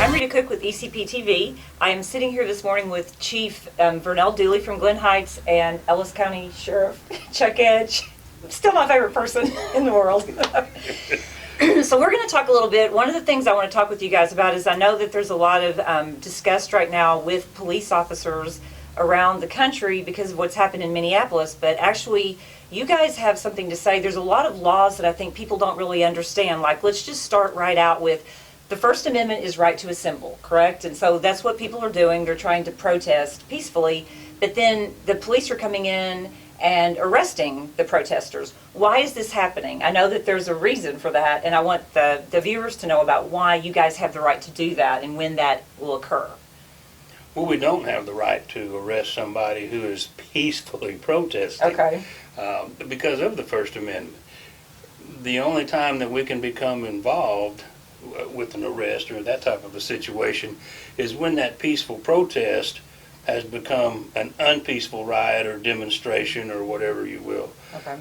I'm Rita Cook with ECP-TV. I am sitting here this morning with Chief Vernell Dooley from Glen Heights and Ellis County Sheriff Chuck Edge. Still my favorite person in the world. So we're going to talk a little bit. One of the things I want to talk with you guys about is I know that there's a lot of discussed right now with police officers around the country because of what's happened in Minneapolis, but actually you guys have something to say. There's a lot of laws that I think people don't really understand. Like, let's just start right out with the First Amendment is right to assemble, correct? And so that's what people are doing. They're trying to protest peacefully, but then the police are coming in and arresting the protesters. Why is this happening? I know that there's a reason for that, and I want the viewers to know about why you guys have the right to do that and when that will occur. Well, we don't have the right to arrest somebody who is peacefully protesting. Okay. Because of the First Amendment. The only time that we can become involved with an arrest or that type of a situation is when that peaceful protest has become an unpeaceful riot or demonstration or whatever you will. Okay.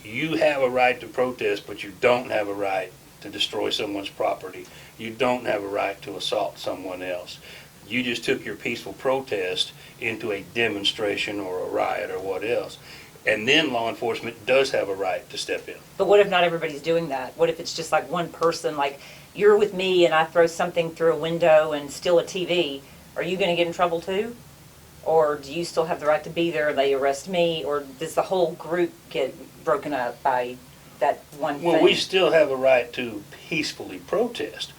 You have a right to protest, but you don't have a right to destroy someone's property. You don't have a right to assault someone else. You just took your peaceful protest into a demonstration or a riot or what else. And then law enforcement does have a right to step in. But what if not everybody's doing that? What if it's just like one person, like you're with me and I throw something through a window and steal a TV? Are you going to get in trouble too? Or do you still have the right to be there and they arrest me? Or does the whole group get broken up by that one thing? Well, we still have a right to peacefully protest.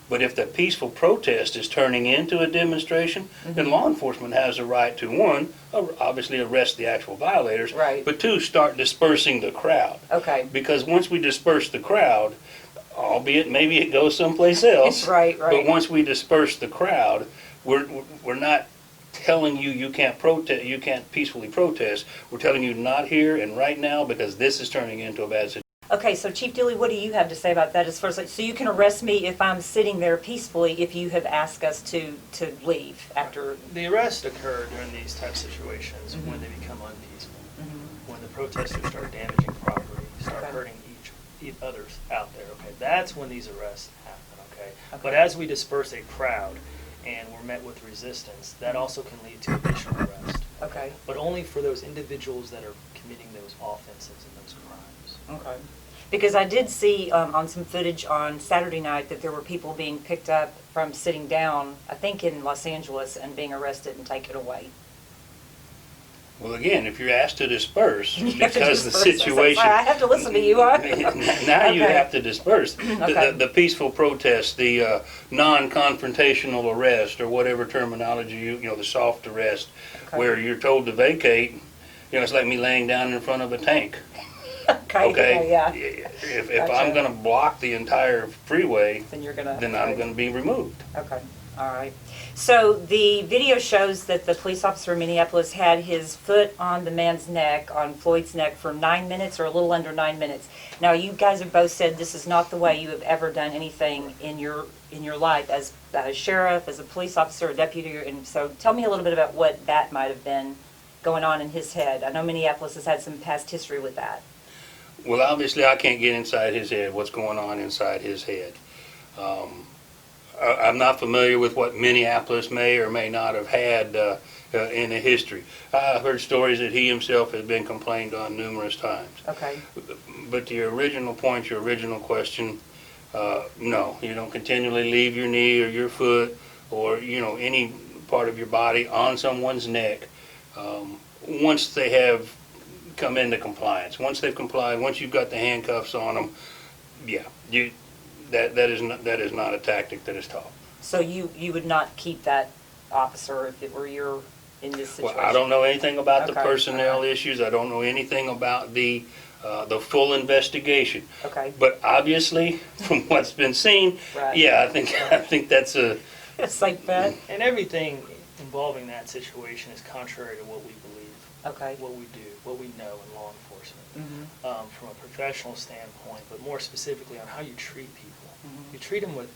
But if the peaceful protest is turning into a demonstration, then law enforcement has a right to, one, obviously arrest the actual violators, right, but two, start dispersing the crowd. Okay. Because once we disperse the crowd, albeit maybe it goes someplace else, right. But once we disperse the crowd, we're not telling you you can't protest, you can't peacefully protest. We're telling you not here and right now because this is turning into a bad situation. Okay, so Chief Dooley, what do you have to say about that as far as, like, so you can arrest me if I'm sitting there peacefully if you have asked us to leave after... The arrests occur during these type of situations when they become unpeaceful, when the protesters start damaging property, start hurting each others out there, okay? That's when these arrests happen, okay? But as we disperse a crowd and we're met with resistance, that also can lead to additional arrest. Okay. But only for those individuals that are committing those offenses and those crimes. Okay. Because I did see on some footage on Saturday night that there were people being picked up from sitting down, I think in Los Angeles, and being arrested and taken away. Well, again, if you're asked to disperse, because the situation... I have to listen to you. Now you have to disperse. The peaceful protest, the non-confrontational arrest, or whatever terminology, you know, the soft arrest, where you're told to vacate, you know, it's like me laying down in front of a tank. Okay. Yeah. If I'm going to block the entire freeway, then I'm going to be removed. Okay. All right. So the video shows that the police officer in Minneapolis had his foot on the man's neck, on Floyd's neck, for 9 minutes or a little under 9 minutes. Now, you guys have both said this is not the way you have ever done anything in your life as a sheriff, as a police officer, a deputy. And so tell me a little bit about what that might have been going on in his head. I know Minneapolis has had some past history with that. Well, obviously, I can't get inside his head, what's going on inside his head. I'm not familiar with what Minneapolis may or may not have had in the history. I've heard stories that he himself has been complained on numerous times. Okay. But to your original point, your original question, no, you don't continually leave your knee or your foot or, you know, any part of your body on someone's neck once they have come into compliance. Once they've complied, once you've got the handcuffs on them, yeah, that is not a tactic that is taught. So you would not keep that officer if it were in this situation? Well, I don't know anything about the personnel issues. I don't know anything about the full investigation. Okay. But obviously, from what's been seen, yeah, I think that's a... It's like that. And everything involving that situation is contrary to what we believe. Okay. What we do, what we know in law enforcement, from a professional standpoint, but more specifically on how you treat people. You treat them with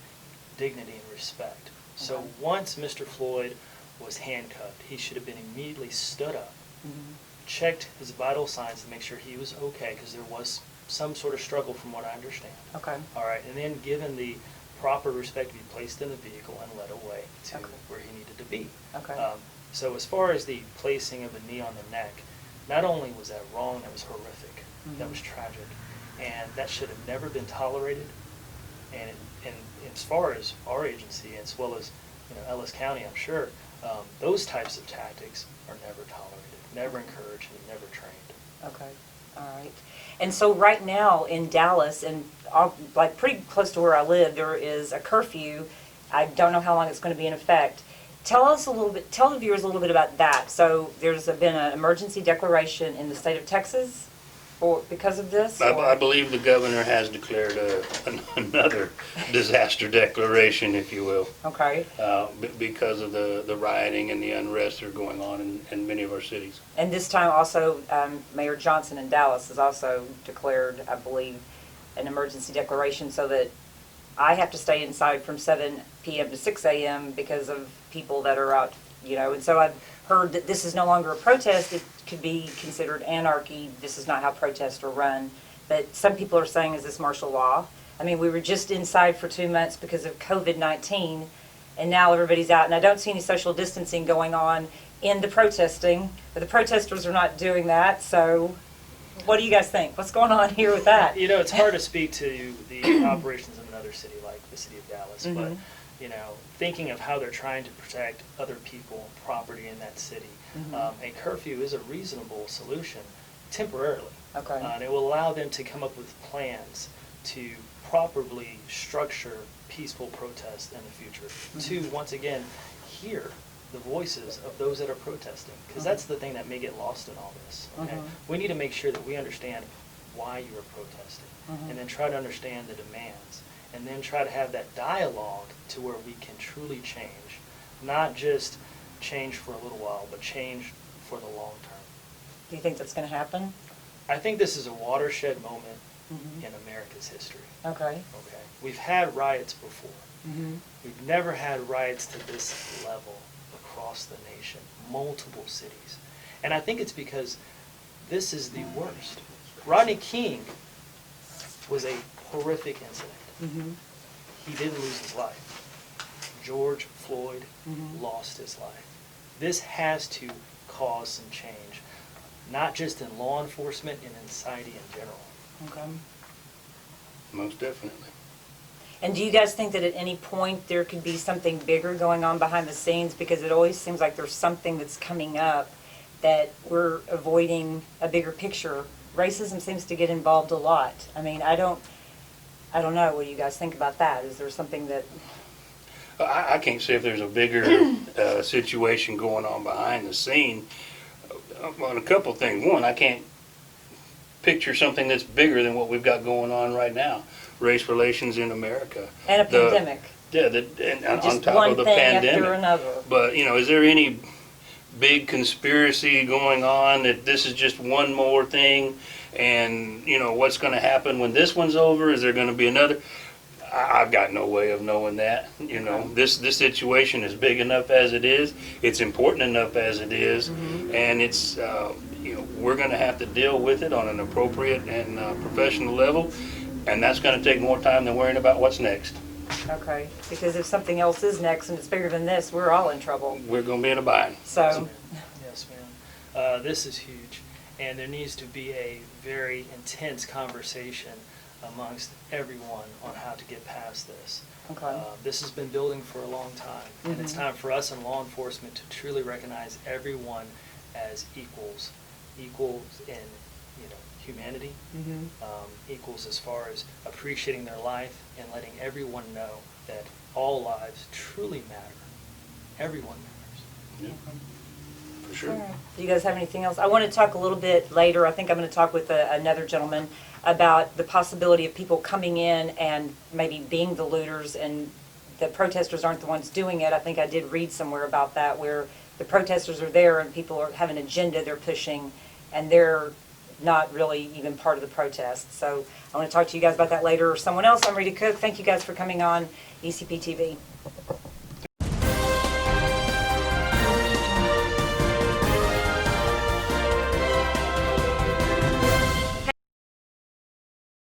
dignity and respect. So once Mr. Floyd was handcuffed, he should have been immediately stood up, checked his vital signs to make sure he was okay, because there was some sort of struggle from what I understand. Okay. All right, and then given the proper respect to be placed in the vehicle and led away to Okay. where he needed to be. Okay. So as far as the placing of the knee on the neck, not only was that wrong, that was horrific, that was tragic, and that should have never been tolerated. And as far as our agency, as well as Ellis County, I'm sure, those types of tactics are never tolerated, never encouraged, and never trained. Okay, all right. And so right now in Dallas, and like pretty close to where I live, there is a curfew. I don't know how long it's going to be in effect. Tell the viewers a little bit about that. So there's been an emergency declaration in the state of Texas because of this? I believe the governor has declared another disaster declaration, if you will. Okay. Because of the rioting and the unrest that are going on in many of our cities. And this time also, Mayor Johnson in Dallas has also declared, I believe, an emergency declaration so that I have to stay inside from 7 p.m. to 6 a.m. because of people that are out, and so I've heard that this is no longer a protest. It could be considered anarchy. This is not how protests are run. But some people are saying, is this martial law? I mean, we were just inside for 2 months because of COVID-19, and now everybody's out. And I don't see any social distancing going on in the protesting, but the protesters are not doing that. So what do you guys think? What's going on here with that? It's hard to speak to the operations of another city like the city of Dallas, but thinking of how they're trying to protect other people, property in that city, a curfew is a reasonable solution temporarily. Okay. And it will allow them to come up with plans to properly structure peaceful protests in the future. To, once again, hear the voices of those that are protesting, because that's the thing that may get lost in all this. Okay? We need to make sure that we understand why you are protesting, and then try to understand the demands, and then try to have that dialogue to where we can truly change, not just change for a little while, but change for the long term. Do you think that's going to happen? I think this is a watershed moment in America's history. Okay. Okay. We've had riots before. We've never had riots to this level across the nation, multiple cities. And I think it's because this is the worst. Rodney King was a horrific incident. He didn't lose his life. George Floyd lost his life. This has to cause some change, not just in law enforcement, and in society in general. Okay. Most definitely. And do you guys think that at any point there could be something bigger going on behind the scenes? Because it always seems like there's something that's coming up that we're avoiding a bigger picture. Racism seems to get involved a lot. I mean, I don't know. What do you guys think about that? Is there something that... I can't say if there's a bigger situation going on behind the scene on a couple of things. One, I can't picture something that's bigger than what we've got going on right now. Race relations in America. And a pandemic. Yeah, and Just on top one of the thing pandemic. after another. But, is there any big conspiracy going on that this is just one more thing and, what's going to happen when this one's over? Is there going to be another? I've got no way of knowing that. This situation is big enough as it is. It's important enough as it is. And it's, we're going to have to deal with it on an appropriate and professional level. And that's going to take more time than worrying about what's next. Okay, because if something else is next and it's bigger than this, we're all in trouble. We're going to be in a bind. So, Yes, ma'am. This is huge, and there needs to be a very intense conversation amongst everyone on how to get past this. okay. This has been building for a long time, and it's time for us in law enforcement to truly recognize everyone as equals in humanity, equals as far as appreciating their life and letting everyone know that all lives truly matter. Everyone matters. Yeah. For sure. Do you guys have anything else? I want to talk a little bit later. I think I'm going to talk with another gentleman about the possibility of people coming in and maybe being the looters, and the protesters aren't the ones doing it. I think I did read somewhere about that, where the protesters are there and people have an agenda they're pushing, and they're not really even part of the protest. So I want to talk to you guys about that later, or someone else. I'm Rita Cook. Thank you guys for coming on ECP-TV.